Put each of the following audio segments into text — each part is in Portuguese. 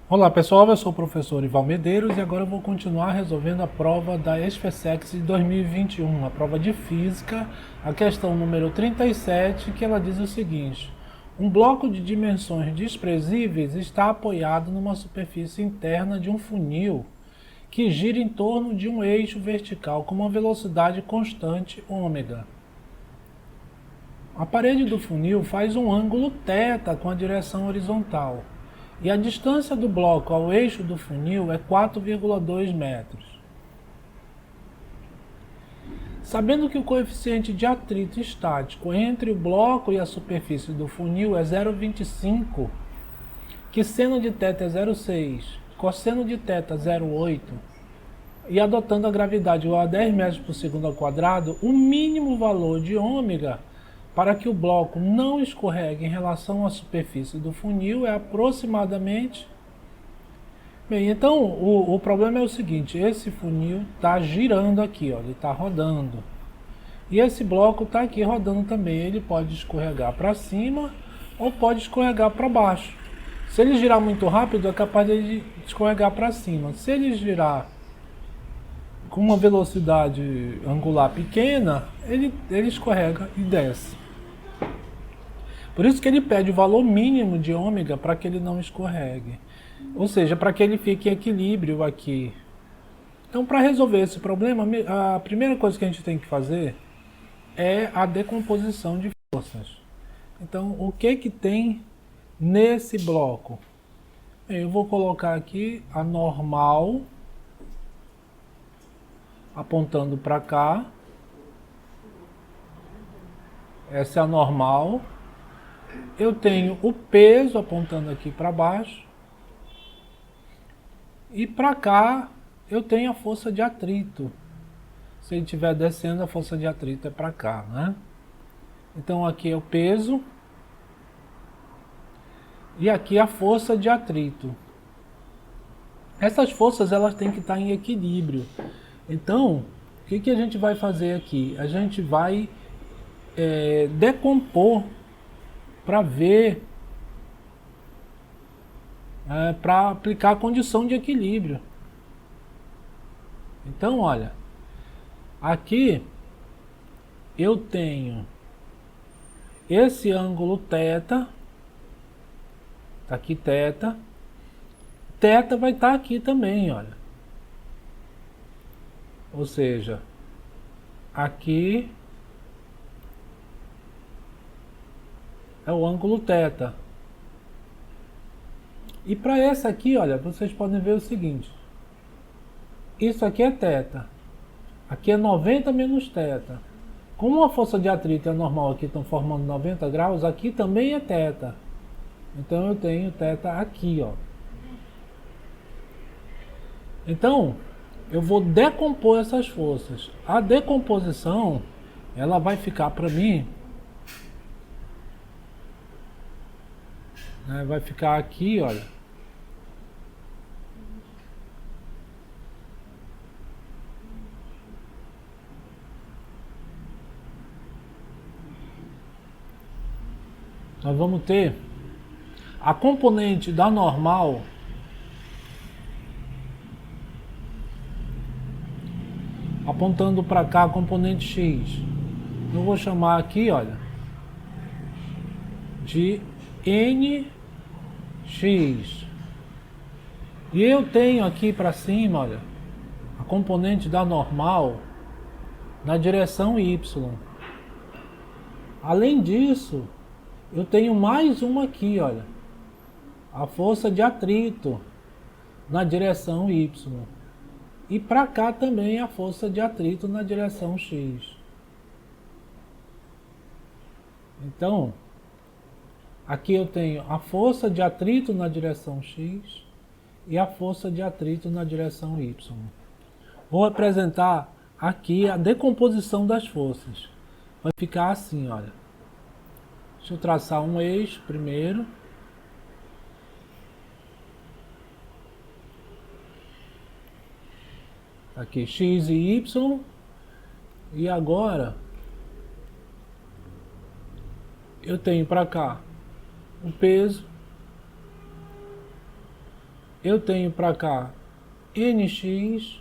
Olá pessoal, eu sou o professor Ival Medeiros e agora eu vou continuar resolvendo a prova da SpaceX de 2021, a prova de Física, a questão número 37, que ela diz o seguinte: um bloco de dimensões desprezíveis está apoiado numa superfície interna de um funil que gira em torno de um eixo vertical com uma velocidade constante ômega. A parede do funil faz um ângulo θ com a direção horizontal. E a distância do bloco ao eixo do funil é 4,2 metros. Sabendo que o coeficiente de atrito estático entre o bloco e a superfície do funil é 0,25, que seno de θ é 0,6, cosseno de θ é 0,8, e adotando a gravidade igual a 10 metros por segundo ao quadrado, o mínimo valor de ômega para que o bloco não escorregue em relação à superfície do funil é aproximadamente... Bem, então o problema é o seguinte: esse funil está girando aqui, ó, ele está rodando. E esse bloco está aqui rodando também. Ele pode escorregar para cima ou pode escorregar para baixo. Se ele girar muito rápido, é capaz de escorregar para cima. Se ele girar com uma velocidade angular pequena, ele escorrega e desce. Por isso que ele pede o valor mínimo de ômega para que ele não escorregue. Ou seja, para que ele fique em equilíbrio aqui. Então, para resolver esse problema, a primeira coisa que a gente tem que fazer é a decomposição de forças. Então, o que tem nesse bloco? Eu vou colocar aqui a normal apontando para cá. Essa é a normal. Eu tenho o peso apontando aqui para baixo. E para cá eu tenho a força de atrito. Se ele estiver descendo, a força de atrito é para cá, né? Então aqui é o peso. E aqui a força de atrito. Essas forças elas têm que estar em equilíbrio. Então, o que a gente vai fazer aqui? A gente vai decompor para ver, para aplicar a condição de equilíbrio. Então, olha, aqui eu tenho esse ângulo θ, tá aqui θ, θ vai estar aqui também, olha. Ou seja, aqui é o ângulo θ. E para essa aqui, olha, vocês podem ver o seguinte. Isso aqui é θ. Aqui é 90 menos θ. Como a força de atrito é normal aqui, estão formando 90 graus, aqui também é θ. Então eu tenho θ aqui, ó. Então, eu vou decompor essas forças. A decomposição, ela vai ficar para mim... vai ficar aqui, olha. Nós vamos ter a componente da normal apontando para cá, a componente x. Eu vou chamar aqui, olha, de nx. E eu tenho aqui para cima, olha, a componente da normal na direção y. Além disso, eu tenho mais uma aqui, olha, a força de atrito na direção y. E para cá também a força de atrito na direção x. Então, aqui eu tenho a força de atrito na direção x e a força de atrito na direção y. Vou apresentar aqui a decomposição das forças. Vai ficar assim, olha. Deixa eu traçar um eixo primeiro. Aqui x e y. E agora eu tenho para cá o peso eu tenho para cá nx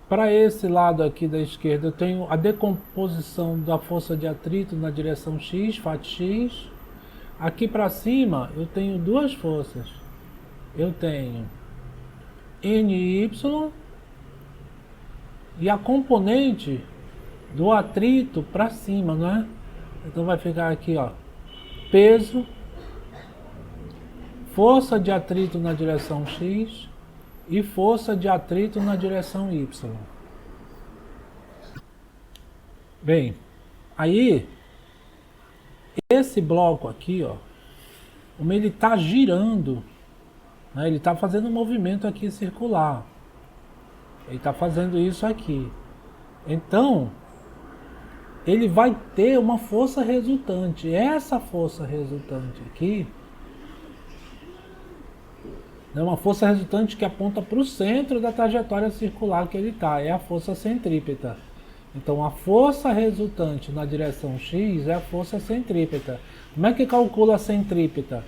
para esse lado aqui da esquerda eu tenho a decomposição da força de atrito na direção x, Fat x. Aqui para cima eu tenho duas forças. Eu tenho NY e a componente do atrito para cima, né? Então vai ficar aqui, ó, peso, força de atrito na direção x e força de atrito na direção y. Bem, aí esse bloco aqui, ó, como ele está girando, né, ele está fazendo um movimento aqui circular. Ele está fazendo isso aqui. Então, ele vai ter uma força resultante. Essa força resultante aqui é uma força resultante que aponta para o centro da trajetória circular que ele está. É a força centrípeta. Então, a força resultante na direção x é a força centrípeta. Como é que calcula a centrípeta?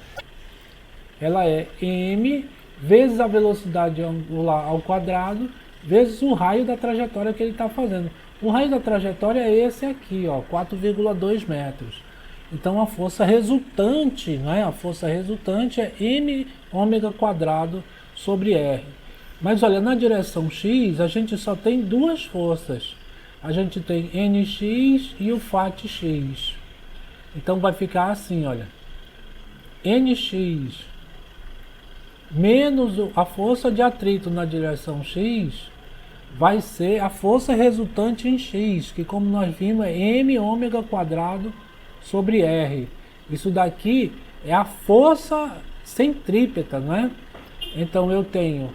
Ela é m vezes a velocidade angular ao quadrado vezes o raio da trajetória que ele está fazendo. O raio da trajetória é esse aqui, ó, 4,2 metros. Então a força resultante, né, a força resultante é m ômega quadrado sobre r. Mas olha, na direção x a gente só tem duas forças. A gente tem nx e o Fat x. Então vai ficar assim, olha. Nx menos a força de atrito na direção x vai ser a força resultante em x, que como nós vimos é m ômega quadrado sobre r. Isso daqui é a força centrípeta, não é? Então eu tenho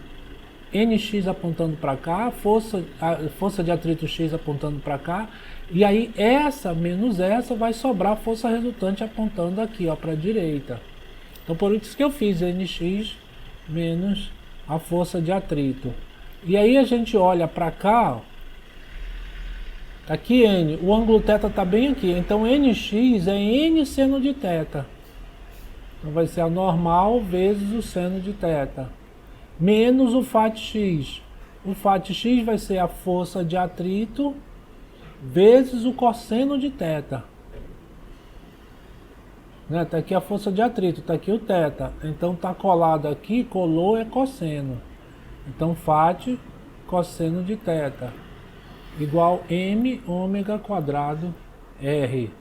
nx apontando para cá, a força de atrito x apontando para cá, e aí essa menos essa vai sobrar a força resultante apontando aqui, ó, para a direita. Então por isso que eu fiz nx menos a força de atrito. E aí a gente olha para cá, ó, tá aqui n, o ângulo θ está bem aqui, então nx é n seno de θ. Então vai ser a normal vezes o seno de θ, menos o Fat x. O Fat x vai ser a força de atrito vezes o cosseno de θ. Né? Tá aqui a força de atrito, tá aqui o θ. Então tá colado aqui, colou é cosseno. Então Fat cosseno de θ igual m ômega quadrado r.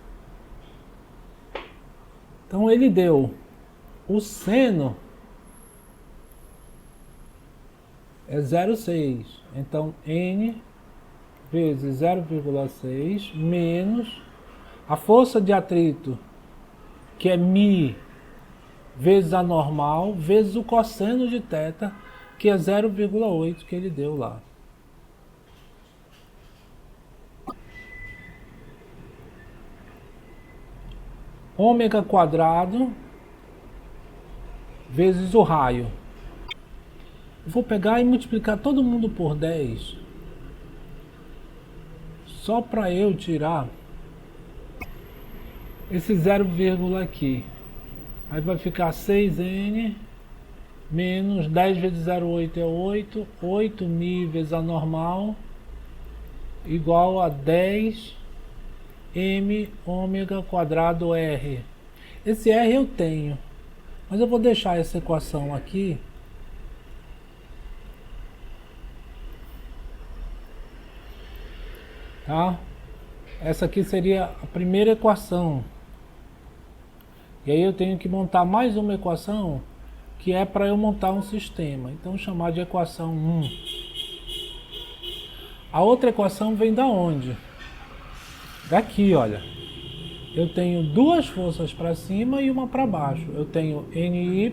Então ele deu o seno é 0,6. Então n vezes 0,6 menos a força de atrito, que é μ vezes a normal, vezes o cosseno de θ, que é 0,8 que ele deu lá. Ômega quadrado vezes o raio. Vou pegar e multiplicar todo mundo por 10. Só para eu tirar esse 0, aqui. Aí vai ficar 6n menos 10 vezes 0,8 é 8. 8.000 vezes a normal igual a 10 m ômega quadrado r. Esse r eu tenho, mas eu vou deixar essa equação aqui. Tá? Essa aqui seria a primeira equação. E aí eu tenho que montar mais uma equação, que é para eu montar um sistema. Então chamar de equação 1. A outra equação vem da onde? Daqui, olha. Eu tenho duas forças para cima e uma para baixo. Eu tenho NY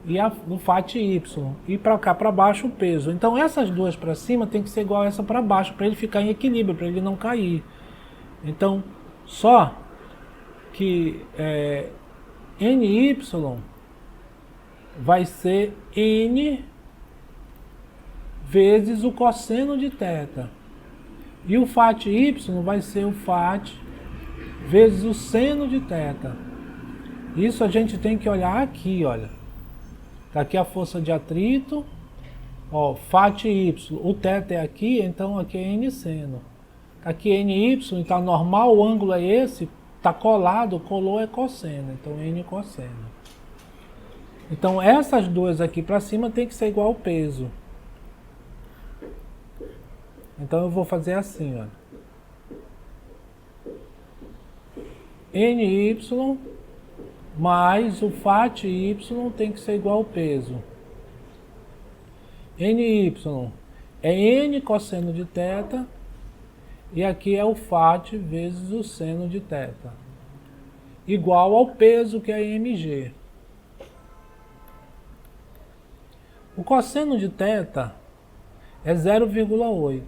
e o Fat Y. E para cá para baixo o peso. Então essas duas para cima tem que ser igual a essa para baixo, para ele ficar em equilíbrio, para ele não cair. Então só que NY vai ser N vezes o cosseno de θ. E o Fat Y vai ser o Fat vezes o seno de θ. Isso a gente tem que olhar aqui, olha. Tá aqui a força de atrito, ó, Φ y, o θ é aqui, então aqui é n seno. Aqui é ny, então normal, o ângulo é esse, tá colado, colou é cosseno, então n cosseno. Então essas duas aqui para cima tem que ser igual ao peso. Então eu vou fazer assim, ó. ny mais o Φ y tem que ser igual ao peso. ny é n cosseno de θ, e aqui é o Φ vezes o seno de θ, igual ao peso, que é mg. O cosseno de θ é 0,8,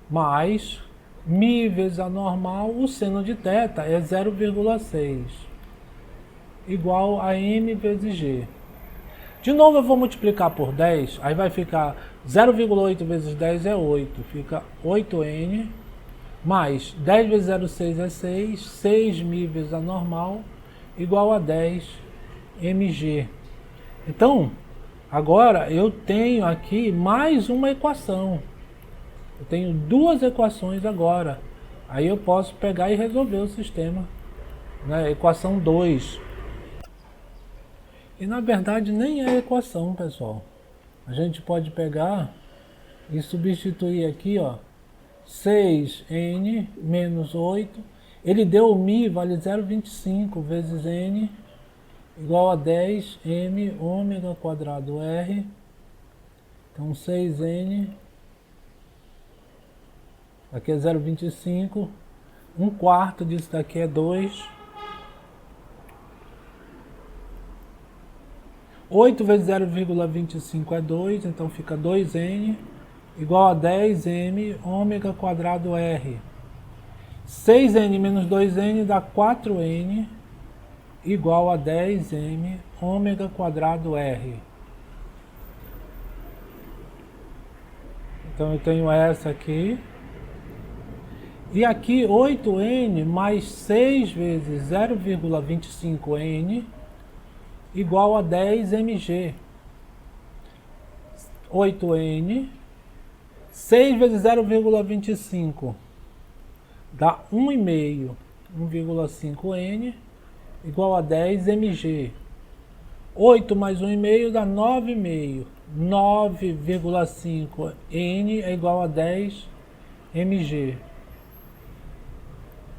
mais μ vezes a normal, o seno de θ é 0,6, igual a m vezes g. De novo eu vou multiplicar por 10, aí vai ficar 0,8 vezes 10 é 8, fica 8n, mais 10 vezes 0,6 é 6, 6μ vezes a normal, igual a 10 mg. Então, agora eu tenho aqui mais uma equação. Eu tenho duas equações agora. Aí eu posso pegar e resolver o sistema, né? Equação 2. E na verdade nem é equação, pessoal. A gente pode pegar e substituir aqui, ó, 6n menos 8. Ele deu o μ, vale 0,25 vezes n, igual a 10 m ômega quadrado r. Então 6n, aqui é 0,25, 1/4 disso daqui é 2. 8 vezes 0,25 é 2, então fica 2n, igual a 10 m ômega quadrado r. 6n menos 2n dá 4n, igual a 10 m ômega quadrado r. Então eu tenho essa aqui. E aqui 8n mais 6 vezes 0,25n igual a 10 mg. 8n, 6 vezes 0,25 dá 1,5, 1,5n igual a 10 mg. 8 mais 1,5 dá 9,5. 9,5n é igual a 10 mg.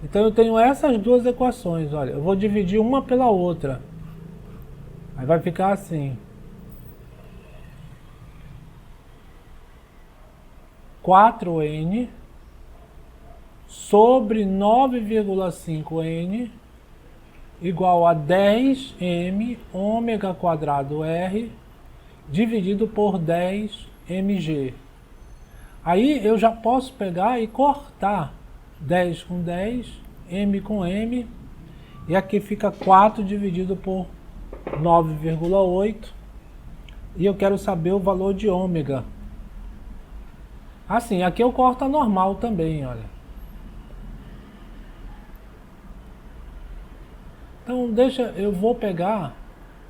Então eu tenho essas duas equações, olha, eu vou dividir uma pela outra. Aí vai ficar assim. 4n sobre 9,5n igual a 10m ômega quadrado r dividido por 10 mg. Aí eu já posso pegar e cortar 10 com 10, m com m, e aqui fica 4 dividido por 9,8, e eu quero saber o valor de ômega. Assim, aqui eu corto a normal também, olha. Então eu vou pegar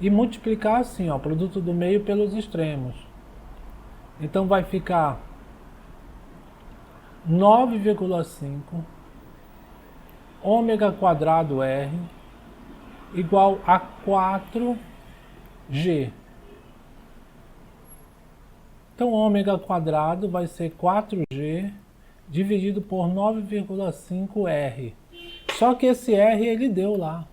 e multiplicar assim, ó, produto do meio pelos extremos. Então vai ficar 9,5 ômega quadrado r igual a 4g. Então ômega quadrado vai ser 4g dividido por 9,5r. Só que esse r ele deu lá.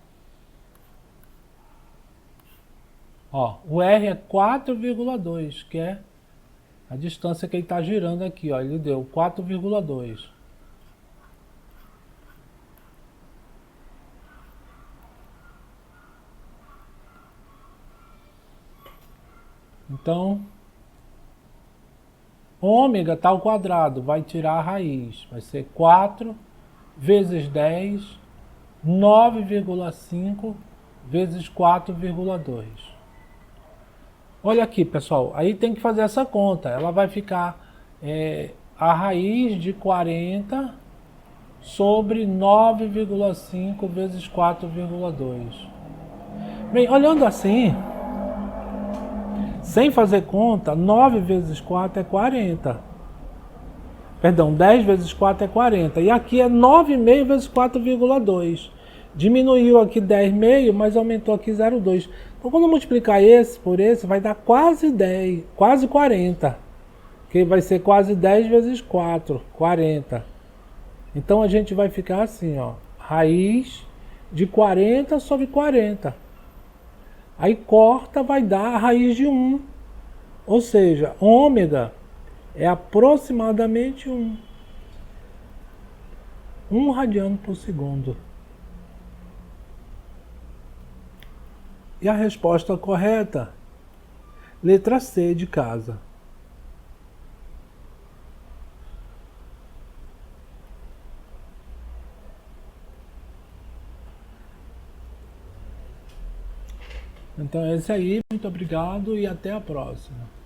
Ó, o r é 4,2, que é a distância que ele está girando aqui, ó, ele deu 4,2. Então, ômega está ao quadrado, vai tirar a raiz, vai ser 4 vezes 10, 9,5 vezes 4,2. Olha aqui, pessoal, aí tem que fazer essa conta. Ela vai ficar a raiz de 40 sobre 9,5 vezes 4,2. Bem, olhando assim, sem fazer conta, 9 vezes 4 é 40. Perdão, 10 vezes 4 é 40. E aqui é 9,5 vezes 4,2. Diminuiu aqui 10,5, mas aumentou aqui 0,2. Então, quando eu multiplicar esse por esse, vai dar quase 10, quase 40. Que vai ser quase 10 vezes 4, 40. Então, a gente vai ficar assim, ó. Raiz de 40 sobre 40. Aí corta, vai dar a raiz de 1. Ou seja, ômega é aproximadamente 1 radiano por segundo. E a resposta correta, letra C de casa. Então é isso aí, muito obrigado e até a próxima.